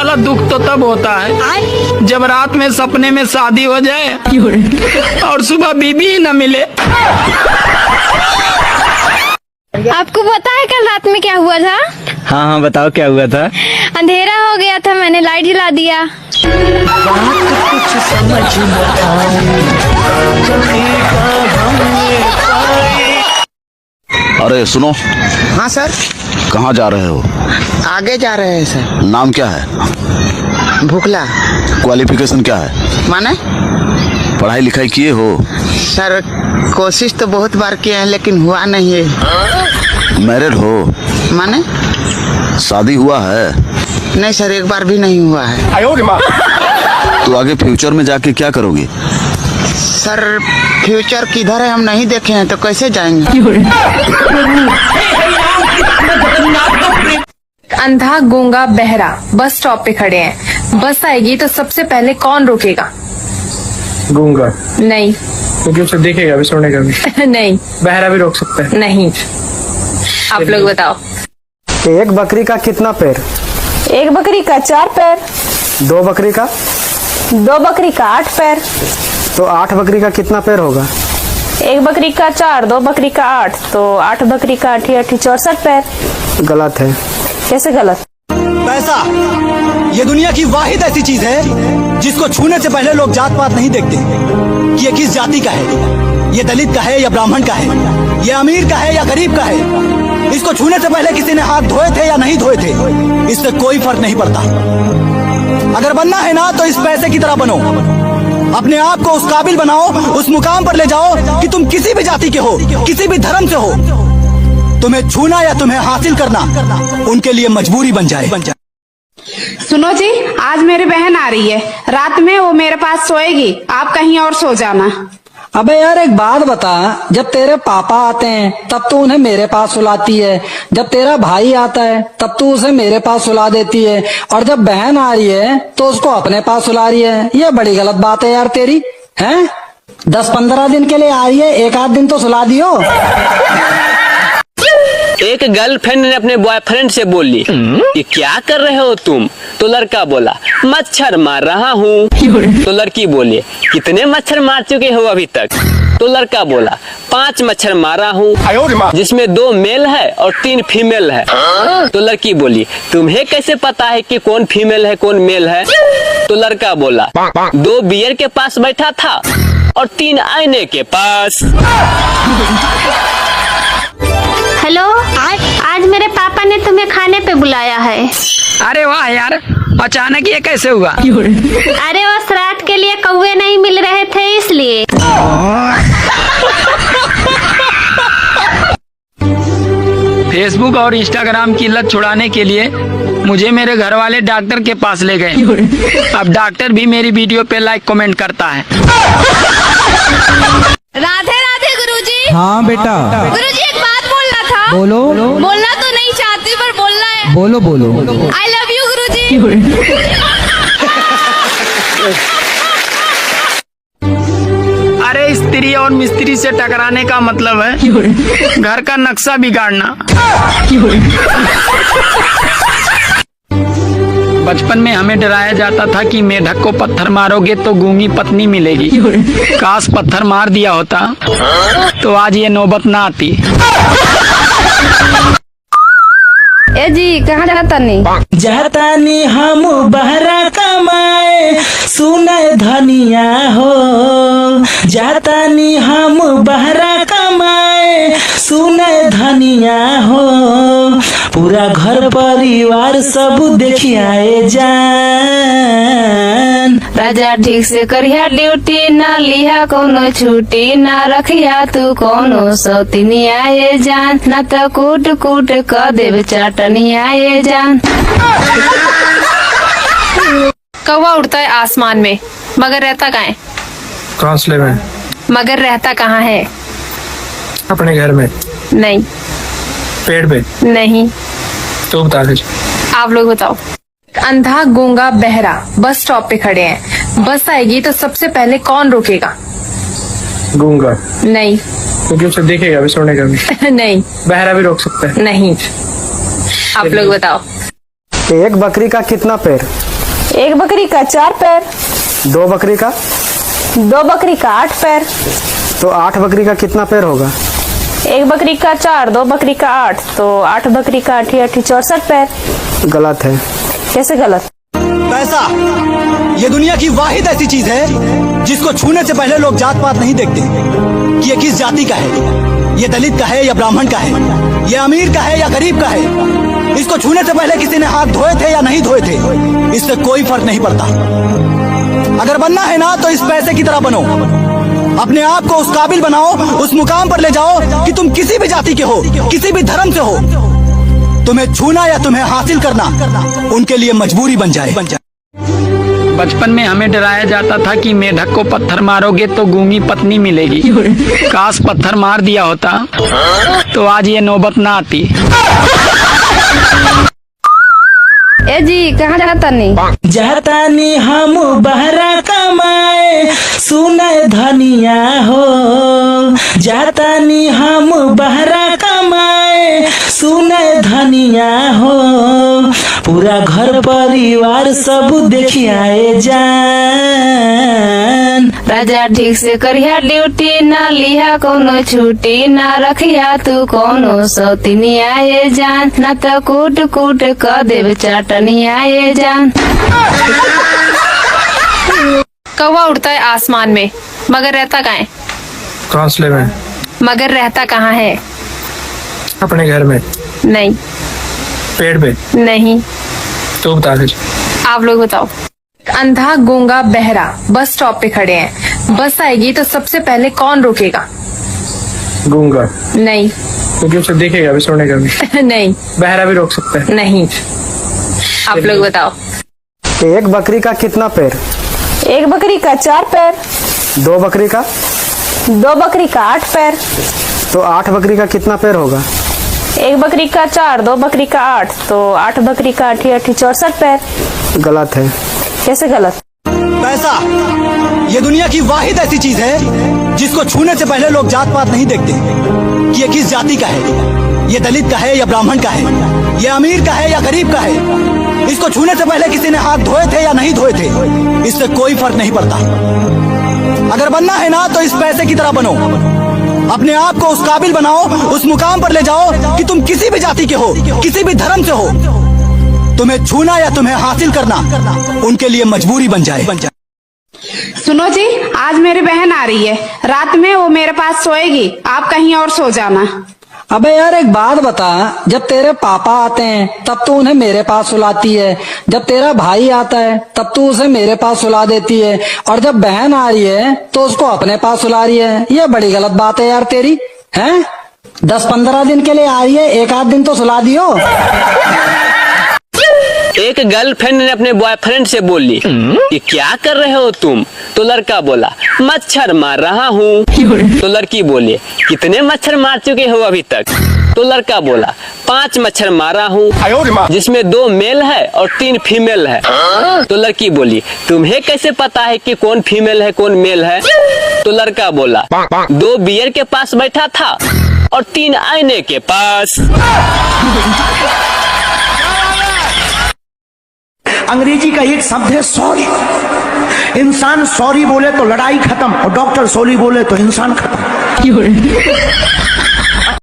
साला दुख तो तब होता है जब रात में सपने में शादी हो जाए और सुबह बीबी ही न मिले। आपको पता है कल रात में क्या हुआ था? हाँ हाँ बताओ क्या हुआ था। अंधेरा हो गया था, मैंने लाइट जला दिया। अरे सुनो। हाँ सर। कहाँ जा रहे हो? आगे जा रहे हैं सर। नाम क्या है? भूखला। क्वालिफिकेशन क्या है? माने? पढ़ाई लिखाई किए हो? सर कोशिश तो बहुत बार किए हैं लेकिन हुआ नहीं है। मैरिड हो? माने? शादी हुआ है? नहीं सर, एक बार भी नहीं हुआ है। तो आगे फ्यूचर में जाके क्या करोगे? सर फ्यूचर किधर है हम नहीं देखे हैं तो कैसे जाएंगे। अंधा गूंगा बहरा बस स्टॉप पे खड़े हैं। बस आएगी तो सबसे पहले कौन रोकेगा? गूंगा नहीं। क्योंकि उसे देखेगा भी सुनेगा भी। नहीं। बहरा भी रोक सकता है। नहीं। आप लोग बताओ। एक बकरी का कितना पैर? एक बकरी का 4 पैर। 2 बकरी का? 2 बकरी का 8 पैर। तो 8 बकरी का कितना पैर होगा? एक बकरी का 4, 2 बकरी का 8, तो 8 बकरी का 8 64 पैर। गलत है। कैसे गलत? पैसा ये दुनिया की वाहिद ऐसी चीज है जिसको छूने से पहले लोग जात पात नहीं देखते कि ये किस जाति का है, ये दलित का है या ब्राह्मण का है, ये अमीर का है या गरीब का है। इसको छूने से पहले किसी ने हाथ धोए थे या नहीं धोए थे, इससे कोई फर्क नहीं पड़ता। अगर बनना है ना तो इस पैसे की तरह बनो, अपने आप को उस काबिल बनाओ, उस मुकाम पर ले जाओ कि तुम किसी भी जाति के हो, किसी भी धर्म से हो, तुम्हें छूना या तुम्हें हासिल करना उनके लिए मजबूरी बन जाए। सुनो जी, आज मेरी बहन आ रही है, रात में वो मेरे पास सोएगी, आप कहीं और सो जाना। अबे यार एक बात बता, जब तेरे पापा आते हैं तब तू उन्हें मेरे पास सुलाती है, जब तेरा भाई आता है तब तू उसे मेरे पास सुला देती है, और जब बहन आ रही है तो उसको अपने पास सुला रही है। ये बड़ी गलत बात है यार तेरी। हैं 10-15 दिन के लिए आ रही है, एक आध दिन तो सुला दियो। एक गर्लफ्रेंड ने अपने बॉयफ्रेंड से बोली कि क्या कर रहे हो तुम? तो लड़का बोला मच्छर मार रहा हूँ। तो लड़की बोली कितने मच्छर मार चुके हो अभी तक? तो लड़का बोला 5 मच्छर मारा हूँ, जिसमें 2 मेल है और 3 फीमेल है। तो लड़की बोली तुम्हें कैसे पता है कि कौन फीमेल है कौन मेल है? तो लड़का बोला 2 बियर के पास बैठा था और 3 आईने के पास। हेलो, आज मेरे पापा ने तुम्हें खाने पे बुलाया है। अरे वाह यार, अचानक ये कैसे हुआ? अरे वो श्राद्ध के लिए कौवे नहीं मिल रहे थे इसलिए। फेसबुक और इंस्टाग्राम की लत छुड़ाने के लिए मुझे मेरे घर वाले डॉक्टर के पास ले गए। अब डॉक्टर भी मेरी वीडियो पे लाइक कमेंट करता है। राधे राधे गुरुजी। हाँ बेटा। गुरुजी एक बात बोलना था। बोलो। बोलना तो नहीं चाहती पर बोलना है। बोलो बोलो। आई लव यू गुरुजी। अरे स्त्री और मिस्त्री से टकराने का मतलब है घर का नक्शा बिगाड़ना। बचपन में हमें डराया जाता था कि मेढक को पत्थर मारोगे तो गूंगी पत्नी मिलेगी। काश पत्थर मार दिया होता तो आज ये नौबत ना आती। ए जी कहाँ जाता नहीं? जातानी हम बहरा कमाए सुने धनिया हो, जातानी हम बहरा कमाए सुने धनिया हो, पूरा घर परिवार सब देखियाए जान। राजा ठीक से करिया ड्यूटी, ना लिया कोनो छुट्टी, ना रखिया तू कोनो सौतीनी आए जान, ना तो कूट कूट क देव चाटनी आए जान। कौवा उड़ता है आसमान में मगर रहता कहाँ है? घोंसले में। मगर रहता कहाँ है? अपने घर में। नहीं। पेड़ पे। नहीं। तो बता दे। आप लोग बताओ। अंधा गूंगा बहरा बस स्टॉप पे खड़े हैं। बस आएगी तो सबसे पहले कौन रोकेगा? गूंगा। नहीं। क्योंकि उसे देखेगा भी सुनेगा भी। नहीं। बहरा भी रोक सकता है। नहीं। आप लोग बताओ। एक बकरी का कितना पैर? एक बकरी का 4 पैर। दो बकरी का? 2 बकरी का 8 पैर। तो 8 बकरी का कितना पैर होगा? एक बकरी का 4, 2 बकरी का 8, तो 8 बकरी का 8 64 पैर। गलत है। कैसे गलत? पैसा ये दुनिया की वाहिद ऐसी चीज है जिसको छूने से पहले लोग जात पात नहीं देखते कि ये किस जाति का है, ये दलित का है या ब्राह्मण का है, ये अमीर का है या गरीब का है। इसको छूने से पहले किसी ने हाथ धोए थे या नहीं धोए थे, इससे कोई फर्क नहीं पड़ता। अगर बनना है ना तो इस पैसे की तरह बनो, अपने आप को उस काबिल बनाओ, उस मुकाम पर ले जाओ कि तुम किसी भी जाति के हो, किसी भी धर्म से हो, तुम्हें छूना या तुम्हें हासिल करना उनके लिए मजबूरी बन जाए। बचपन में हमें डराया जाता था कि मेढक को पत्थर मारोगे तो गूंगी पत्नी मिलेगी। काश पत्थर मार दिया होता तो आज ये नौबत ना आती। ए जी कहाँ जाता नहीं? जातानी हम बहरा कमाए सुने धनिया हो, जातानी हम बहरा कमाए सुने धनिया हो, पूरा घर परिवार सब देखियाए जान। राजा ठीक से करिया ड्यूटी, ना लिया कोनो छुट्टी, ना रखिया तू कोनो सौतिनिया ये जान, ना तो कूट कूट क देव चाटनिया ये जान। कौवा उड़ता है आसमान में मगर रहता कहाँ है? घोंसले में। मगर रहता कहाँ है? अपने घर में। नहीं। पेड़ पे। नहीं। तो बता दीजिए। आप लोग बताओ। अंधा गूंगा बहरा बस स्टॉप पे खड़े हैं, बस आएगी तो सबसे पहले कौन रुकेगा? गूंगा। नहीं। क्योंकि उसे देखेगा भी, सुनेगा भी। नहीं। बहरा भी रोक सकता है। नहीं। आप लोग बताओ। एक बकरी का कितना पैर? एक बकरी का 4 पैर। दो बकरी का? 2 बकरी का 8 पैर। तो 8 बकरी का कितना पैर होगा? एक बकरी का 4, 2 बकरी का 8, तो 8 बकरी का 8 64 पैर। गलत है। कैसे गलत? पैसा ये दुनिया की वाहिद ऐसी चीज है जिसको छूने से पहले लोग जात पात नहीं देखते कि ये किस जाति का है, ये दलित का है या ब्राह्मण का है, ये अमीर का है या गरीब का है। इसको छूने से पहले किसी ने हाथ धोए थे या नहीं धोए थे, इससे कोई फर्क नहीं पड़ता। अगर बनना है ना तो इस पैसे की तरह बनो, अपने आप को उस काबिल बनाओ, उस मुकाम पर ले जाओ कि तुम किसी भी जाति के हो, किसी भी धर्म से हो, तुम्हें छूना या तुम्हें हासिल करना उनके लिए मजबूरी बन जाए। सुनो जी, आज मेरी बहन आ रही है, रात में वो मेरे पास सोएगी, आप कहीं और सो जाना। अबे यार एक बात बता, जब तेरे पापा आते हैं तब तू उन्हें मेरे पास सुलाती है, जब तेरा भाई आता है तब तू उसे मेरे पास सुला देती है, और जब बहन आ रही है तो उसको अपने पास सुला रही है। ये बड़ी गलत बात है यार तेरी, हैं? 10-15 दिन के लिए आ रही है, एक आध दिन तो सुला दियो। एक गर्लफ्रेंड ने अपने बॉयफ्रेंड से बोली कि क्या कर रहे हो तुम? तो लड़का बोला मच्छर मार रहा हूँ। तो लड़की बोली कितने मच्छर मार चुके हो अभी तक? तो लड़का बोला 5 मच्छर मारा हूँ, जिसमें 2 मेल है और 3 फीमेल है। तो लड़की बोली तुम्हें कैसे पता है कि कौन फीमेल है कौन मेल है? तो लड़का बोला 2 बियर के पास बैठा था और 3 आईने के पास। अंग्रेजी का एक शब्द है सॉरी। इंसान सॉरी बोले तो लड़ाई खत्म, और डॉक्टर सॉरी बोले तो इंसान खत्म।